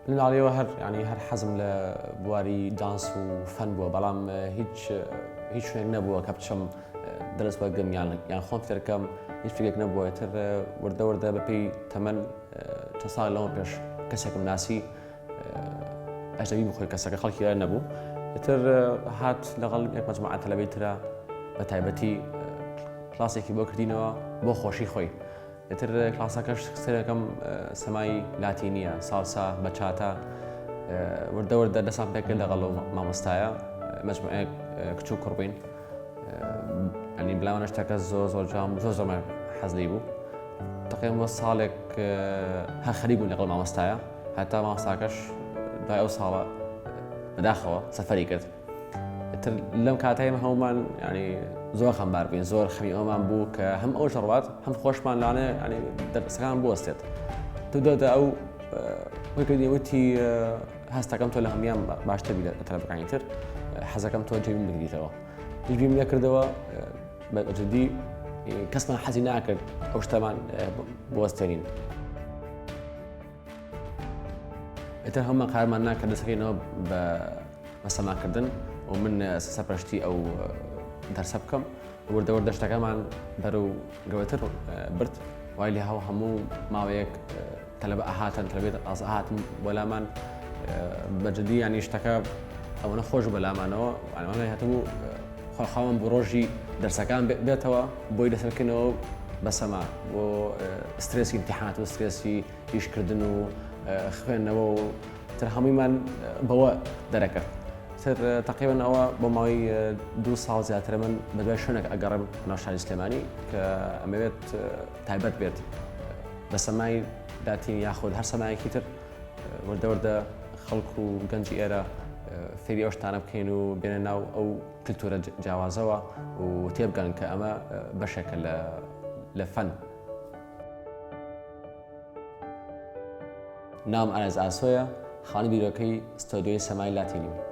لەناڵیەوە هەر حەزم لە بواری دانس و فەن بووە بەڵام هیچ شوێک نەبووە کە بچم دەرس وەرگرم یان خۆم فێرکەم هیچ فکرێک نەبووە تر وردە بەپێی تەمەن چەند ساڵ لەوە پێش کەسێکم ناسی ئەجنەبی بوو خۆی کەسەکە خەڵکی لای نەبوو تر هات لەگەڵ یەک مەجموعە تەلەبەی ترە بە تایبەتی کلاسێکی بۆ کردینەوە بۆ خۆشی خۆی تر کلاسەکەش سەرەکەم سەمای لاتینیە ساڵسا بەچاتە وردە دەسام پێکرد لەگەڵ مامۆستایە مەجموعەیەک کچ و کوڕ بووین ئەنی بڵاوانە شتەکە زۆر جام زۆرمە حەزلی بوو تقریباً بۆ ساڵێک هەر خەریک بوون لەگەڵ مامۆستایە هەتا مامۆستاکەش دوای ئەو ساڵە بەداخەوە سەفەری کرد تر لەم کاتایمە هەمومان زۆر خەمبار بووین زۆر خەمی ئەومان بوو کە هەم ئەو ژەڕوات هەم خۆشمان لانێ دەرسەکان بوەستێت دوودەدا ئەو وەکردیوتی هەستەکەم تۆ لە هەمیان باشتر بی لە تەلەبەکانی تر حەزەکەم تۆ جێبیم بگریتەوە هیچبیم نەکردەوە بەجددی کەسمان حەزی ناکرد ئەو شتەمان بوەستێنین ئێتر هەمومان قارمان ناکرد دەسەکەینەوە بە سەماکردن و من سەرپەرشتی ئەو دەرسە بکەم وردە شتەکەمان بەرەو گەورەتر برد وای لێ هەموو ماوەیەک تەلەبە ئاهاتن تەلەبێت ئازاهاتن بۆلامان بەجددی شتەکە ئەوەنە خۆش بەلامانەوە هاتبوو خۆخواوان بۆ ڕۆژی دەرسەکان بێتەوە بۆی دەسەرکردنەوە بە سەما بۆ سترێسی امتحانات و سترێسی ئیشکردن و خوێندنەوە و تر هەموویمان بەوە دەرەکرد تر تقریباً ئەوە بۆ ماوەی 2 ساڵ زیاترە من بەدوای شوێنێک ئەگەڕم ناو شاری سلێمانی کە ئەمەوێت تایبەت بێت بە سەمای لاتینی یاخود هەر سەمایەکی تر وردە خەڵک و گەنجی ئێرە فێری ئەو شتانە بکەین و بێنە ناو ئەو کلتورە جیاوازەوە و تێبگەن کە ئەمە بەشێکە لە فەن. نام ئەنەز ئاسۆیە خانی بیرۆکەی ستودیۆی سەمای لاتینی.